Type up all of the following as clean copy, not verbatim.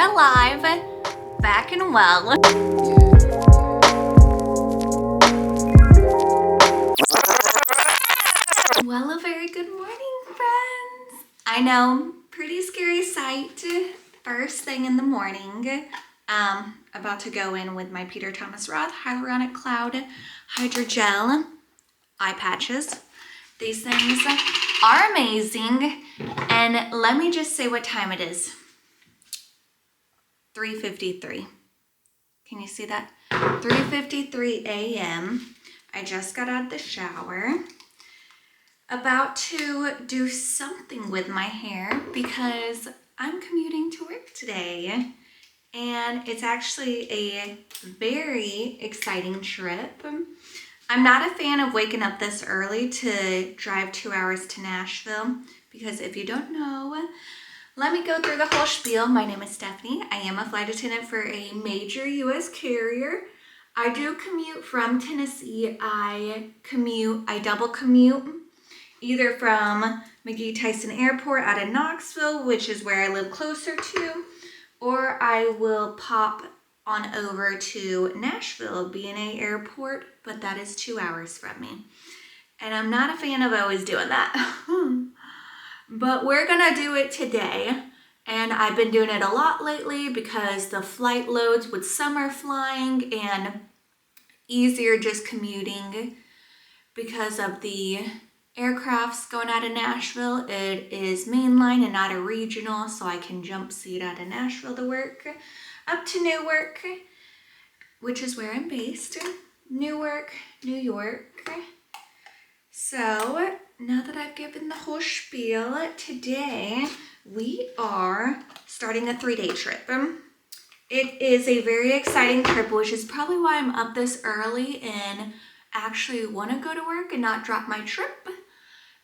alive, back and well. Well, a very good morning, friends. I know, pretty scary sight. First thing in the morning. About to go in with my Peter Thomas Roth Hyaluronic Cloud Hydrogel eye patches. These things are amazing. And let me just say what time it is. 3:53. Can you see that? 3:53 a.m. I just got out of the shower. About to do something with my hair because I'm commuting to work today. And it's actually a very exciting trip. I'm not a fan of waking up this early to drive 2 hours to Nashville because if you don't know, let me go through the whole spiel. My name is Stephanie. I am a flight attendant for a major U.S. carrier. I do commute from Tennessee. I double commute either from McGee-Tyson Airport out of Knoxville, which is where I live closer to, or I will pop on over to Nashville, B&A Airport, but that is 2 hours from me. And I'm not a fan of always doing that. But we're gonna do it today. And I've been doing it a lot lately because the flight loads with summer flying and easier just commuting because of the aircrafts going out of Nashville. It is mainline and not a regional, so I can jump seat out of Nashville to work up to Newark, which is where I'm based. Newark, New York. So now that I've given the whole spiel, today we are starting a 3-day trip. It is a very exciting trip, which is probably why I'm up this early and actually want to go to work and not drop my trip.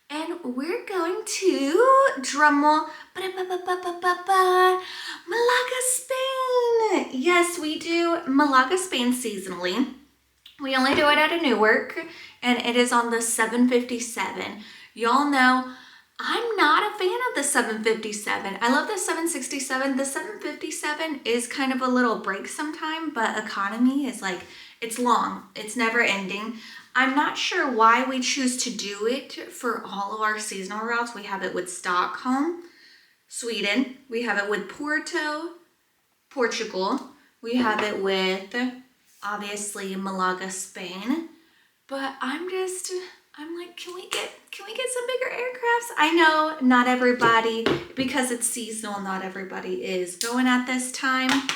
And we're going to, drumroll, Malaga, Spain. Yes, we do Malaga, Spain seasonally. We only do it out of Newark, and it is on the 757. Y'all know I'm not a fan of the 757. I love the 767. The 757 is kind of a little break sometime, but economy is like, it's long. It's never ending. I'm not sure why we choose to do it for all of our seasonal routes. We have it with Stockholm, Sweden. We have it with Porto, Portugal. We have it with, obviously, Malaga, Spain. But I'm like, can we get some bigger aircrafts? I know not everybody, because it's seasonal, not everybody is going at this time,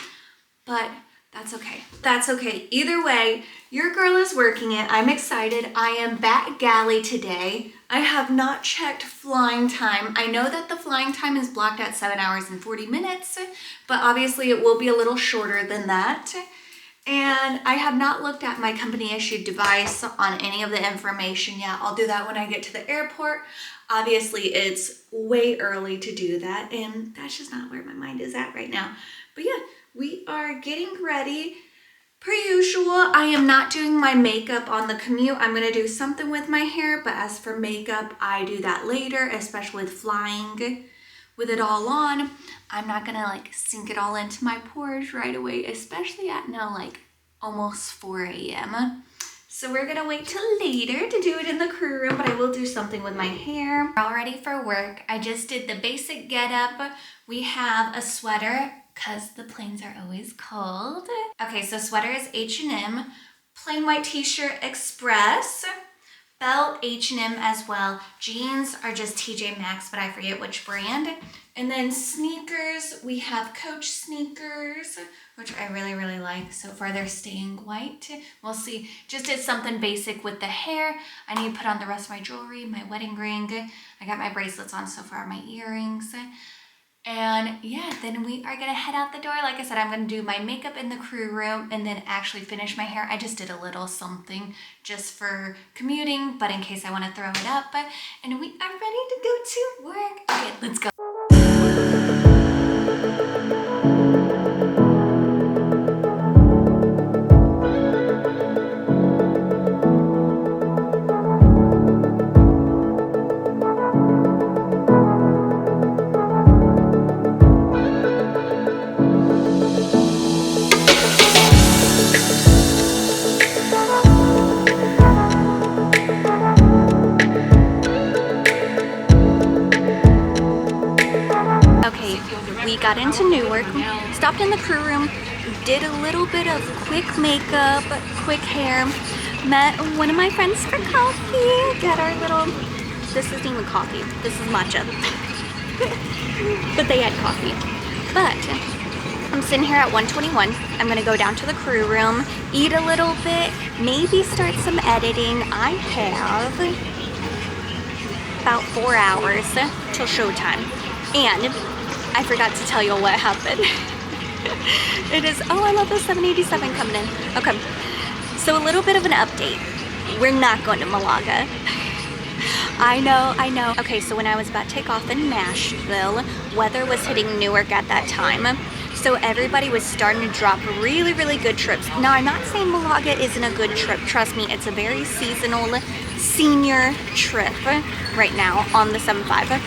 but that's okay. That's okay. Either way, your girl is working it. I'm excited. I am bat galley today. I have not checked flying time. I know that the flying time is blocked at 7 hours and 40 minutes, but obviously it will be a little shorter than that. And I have not looked at my company issued device on any of the information yet. I'll do that when I get to the airport. Obviously it's way early to do that, and that's just not where my mind is at right now. But yeah, we are getting ready. Per usual, I am not doing my makeup on the commute. I'm gonna do something with my hair, but as for makeup, I do that later, especially with flying with it all on. I'm not gonna like sink it all into my pores right away, especially at now like almost 4 a.m. So we're gonna wait till later to do it in the crew room, but I will do something with my hair. We're all ready for work. I just did the basic getup. We have a sweater, because the planes are always cold. Okay, so sweater is H&M, plain white t-shirt Express, belt H&M as well. Jeans are just TJ Maxx, but I forget which brand. And then sneakers, we have Coach sneakers, which I really, really like. So far they're staying white. We'll see. Just did something basic with the hair. I need to put on the rest of my jewelry, my wedding ring. I got my bracelets on so far, my earrings. And yeah, then we are gonna head out the door. Like I said, I'm gonna do my makeup in the crew room and then actually finish my hair. I just did a little something just for commuting, but in case I wanna throw it up. And we are ready to go to work. Okay, let's go. we got into Newark, stopped in the crew room, did a little bit of quick makeup, quick hair, met one of my friends for coffee, got our little, this isn't even coffee, this is matcha, but they had coffee. But I'm sitting here at 121. I'm gonna go down to the crew room, eat a little bit, maybe start some editing. I have about 4 hours till showtime. And I forgot to tell you what happened. It is, oh, I love the 787 coming in. Okay, so a little bit of an update. We're not going to Malaga. I know. Okay, so when I was about to take off in Nashville, weather was hitting Newark at that time. So everybody was starting to drop really, really good trips. Now, I'm not saying Malaga isn't a good trip. Trust me, it's a very seasonal senior trip right now on the 75.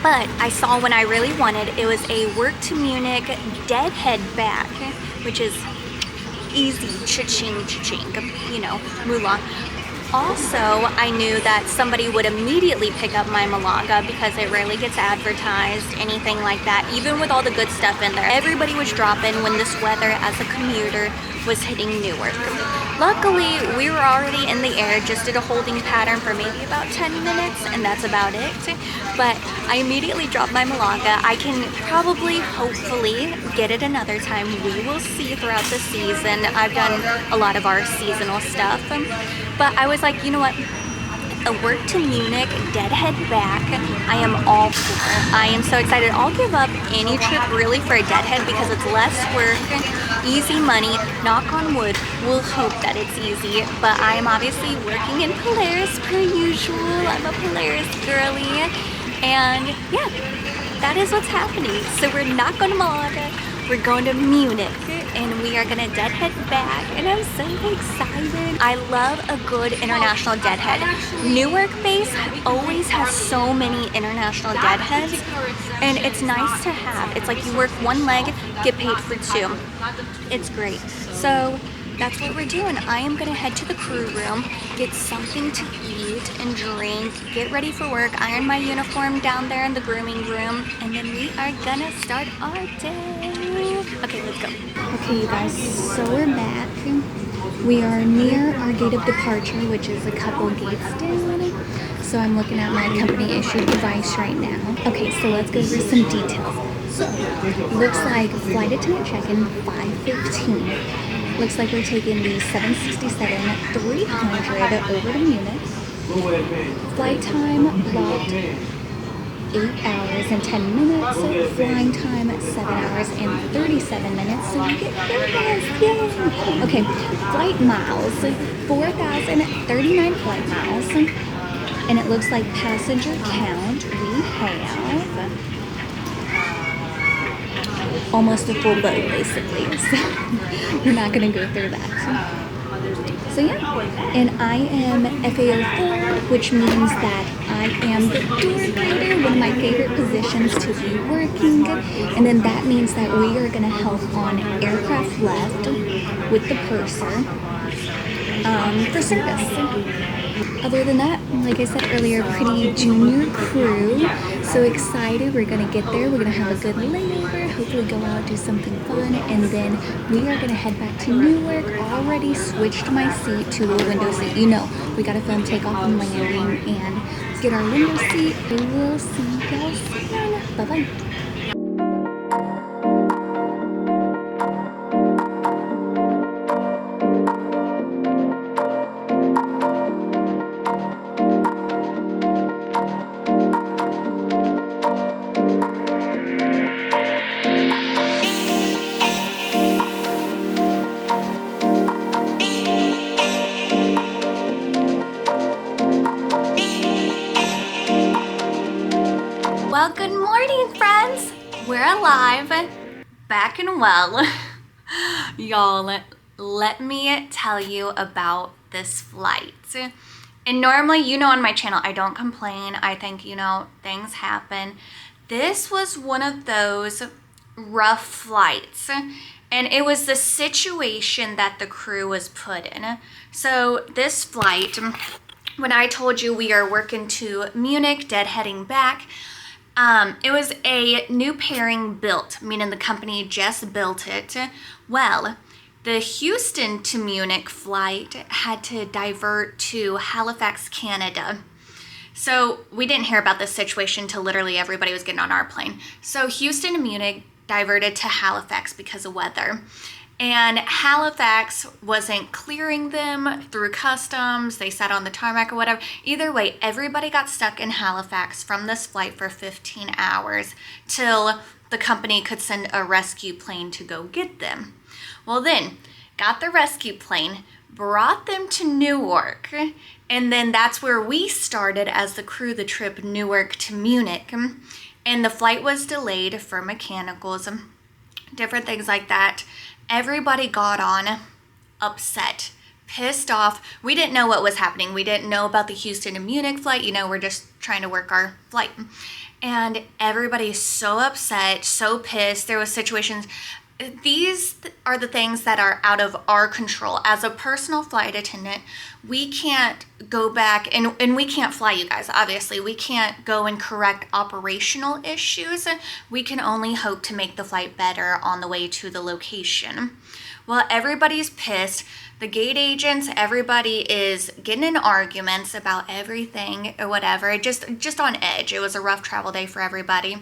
But I saw when I really wanted, it was a work to Munich, deadhead back, which is easy, cha-ching, cha-ching, you know, moolah. Also, I knew that somebody would immediately pick up my Malaga because it rarely gets advertised, anything like that. Even with all the good stuff in there, everybody was dropping when this weather as a commuter was hitting Newark. Luckily, we were already in the air, just did a holding pattern for maybe about 10 minutes, and that's about it. But I immediately dropped my Malaga. I can probably, hopefully, get it another time. We will see throughout the season. I've done a lot of our seasonal stuff. But I was like, you know what? A work to Munich, deadhead back, I am all for. I am so excited. I'll give up any trip really for a deadhead because it's less work, easy money, knock on wood. We'll hope that it's easy. But I am obviously working in Polaris per usual. I'm a Polaris girly. And yeah, that is what's happening. So we're not going to Malaga. We're going to Munich, and we are gonna deadhead back, and I'm so excited. I love a good international deadhead. Newark base always has so many international deadheads, and it's nice to have. It's like you work one leg, get paid for two. It's great. So that's what we're doing. I am gonna head to the crew room, get something to eat and drink, get ready for work, iron my uniform down there in the grooming room, and then we are gonna start our day. Okay, let's go. Okay, you guys, so we're back. We are near our gate of departure, which is a couple gates down. So I'm looking at my company issued device right now. Okay, so let's go over some details. So, looks like flight attendant check-in 5:15. Looks like we're taking the 767-300 over to Munich. Flight time blocked 8 hours and 10 minutes. Flying time 7 hours and 37 minutes. So you get bonus. Yay! Okay, flight miles 4,039 flight miles. And it looks like passenger count we have almost a full boat basically. So we're not gonna go through that. So yeah, and I am FAO4, which means that I am the door grader, one of my favorite positions to be working, and then that means that we are going to help on aircraft left with the purser for service. Other than that, like I said earlier, pretty junior crew, so excited. We're going to get there, we're going to have a good layover, hopefully go out, do something fun, and then we are going to head back to Newark. Already switched my seat to the window seat. You know, we got to film takeoff and landing and get our window seat. We will see you guys soon. Bye-bye. Well, good morning, friends. We're alive, back and well. Y'all, let me tell you about this flight. And normally, you know, on my channel, I don't complain. I think, you know, things happen. This was one of those rough flights. And it was the situation that the crew was put in. So this flight, when I told you we are working to Munich, deadheading back, It was a new pairing built, meaning the company just built it. Well, the Houston to Munich flight had to divert to Halifax, Canada. So we didn't hear about this situation until literally everybody was getting on our plane. So Houston to Munich diverted to Halifax because of weather. And Halifax wasn't clearing them through customs. They sat on the tarmac or whatever. Either way, everybody got stuck in Halifax from this flight for 15 hours till the company could send a rescue plane to go get them. Well then, got the rescue plane, brought them to Newark, and then that's where we started as the crew, the trip Newark to Munich. And the flight was delayed for mechanicals, different things like that. Everybody got on upset, pissed off. We didn't know what was happening. We didn't know about the Houston to Munich flight. You know, we're just trying to work our flight. And everybody's so upset, so pissed. There was situations. These are the things that are out of our control. As a personal flight attendant, we can't go back and we can't fly you guys, obviously. We can't go and correct operational issues. We can only hope to make the flight better on the way to the location. Well, everybody's pissed. The gate agents, everybody is getting in arguments about everything or whatever, just on edge. It was a rough travel day for everybody.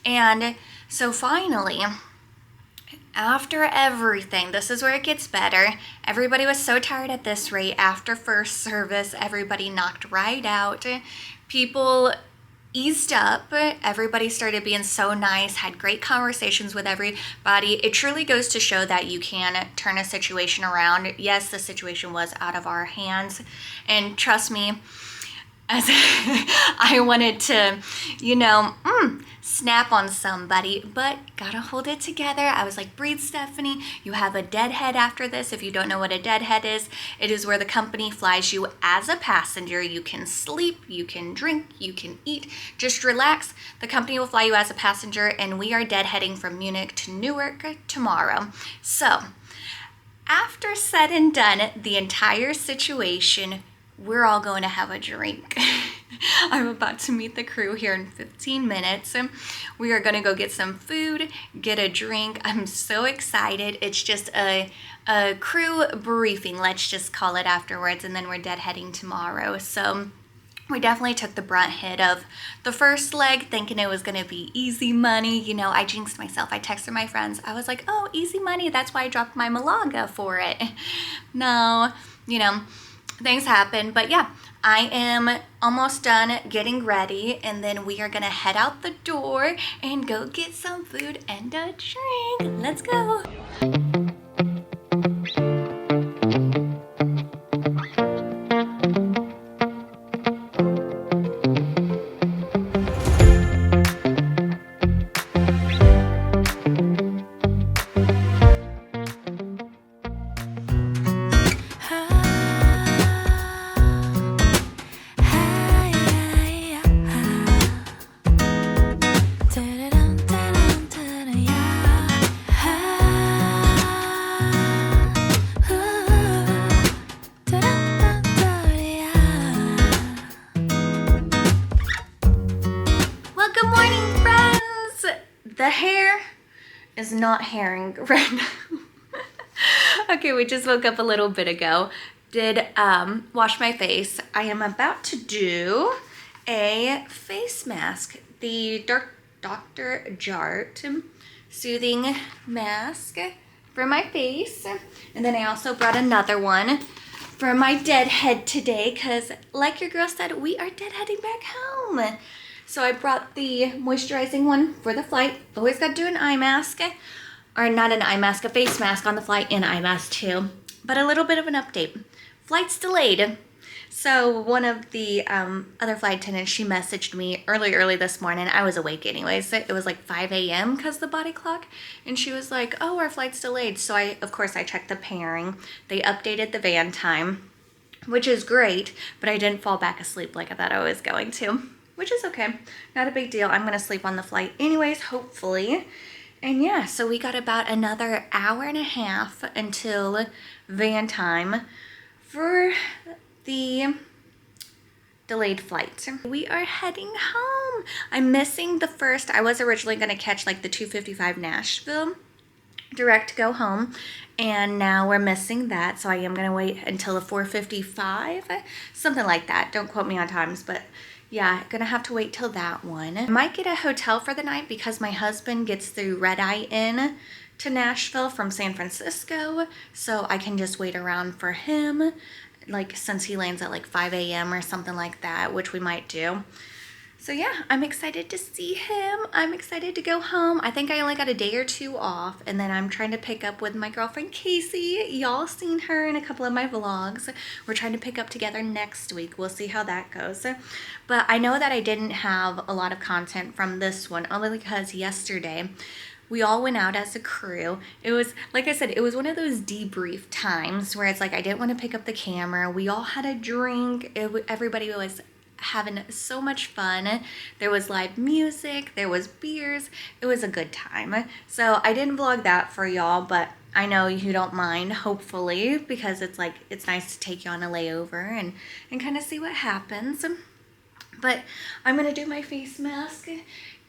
And so finally, after everything, this is where it gets better. Everybody was so tired at this rate. After first service, everybody knocked right out. People eased up. Everybody started being so nice, had great conversations with everybody. It truly goes to show that you can turn a situation around. Yes, the situation was out of our hands. And trust me, as I wanted to, snap on somebody, but gotta hold it together. I was like, breathe, Stephanie. You have a deadhead after this. If you don't know what a deadhead is, it is where the company flies you as a passenger. You can sleep, you can drink, you can eat. Just relax. The company will fly you as a passenger, and we are deadheading from Munich to Newark tomorrow. So, after said and done, the entire situation, we're all going to have a drink. I'm about to meet the crew here in 15 minutes. We are going to go get some food, get a drink. I'm so excited. It's just a crew briefing, let's just call it, afterwards, and then we're deadheading tomorrow. So we definitely took the brunt hit of the first leg, thinking it was going to be easy money. I jinxed myself. I texted my friends. I was like, oh, easy money. That's why I dropped my Malaga for it. No, things happen. But yeah, I am almost done getting ready, and then we are going to head out the door and go get some food and a drink. Let's go. The hair is not hairing right now. Okay, we just woke up a little bit ago. Did wash my face. I am about to do a face mask. The Dr. Jart soothing mask for my face. And then I also brought another one for my deadhead today, because like your girl said, we are deadheading back home. So I brought the moisturizing one for the flight. Always got to do an eye mask, or not an eye mask, a face mask on the flight, and eye mask too. But a little bit of an update. Flight's delayed. So one of the other flight attendants, she messaged me early this morning. I was awake anyways. It was like 5 a.m. because the body clock. And she was like, oh, our flight's delayed. So of course I checked the pairing. They updated the van time, which is great, but I didn't fall back asleep like I thought I was going to. Which is okay. Not a big deal. I'm going to sleep on the flight anyways, hopefully. And yeah, so we got about another hour and a half until van time for the delayed flight. We are heading home. I'm missing the first. I was originally going to catch like the 2:55 Nashville direct to go home, and now we're missing that, so I am going to wait until the 4:55, something like that. Don't quote me on times, but yeah, gonna have to wait till that one. I might get a hotel for the night because my husband gets through red eye in to Nashville from San Francisco, so I can just wait around for him, like since he lands at like 5 a.m. or something like that, which we might do. So yeah, I'm excited to see him. I'm excited to go home. I think I only got a day or two off, and then I'm trying to pick up with my girlfriend Casey. Y'all seen her in a couple of my vlogs. We're trying to pick up together next week. We'll see how that goes. But I know that I didn't have a lot of content from this one, only because yesterday we all went out as a crew. It was, like I said, it was one of those debrief times where it's like I didn't want to pick up the camera. We all had a drink. Everybody was having so much fun. There was live music, there was beers. It was a good time. So I didn't vlog that for y'all, but I know you don't mind, hopefully, because it's like, it's nice to take you on a layover and kind of see what happens. But I'm gonna do my face mask,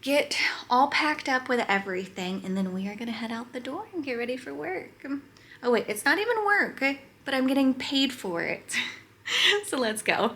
get all packed up with everything, and then we are gonna head out the door and get ready for work. Oh wait, it's not even work, but I'm getting paid for it. So let's go.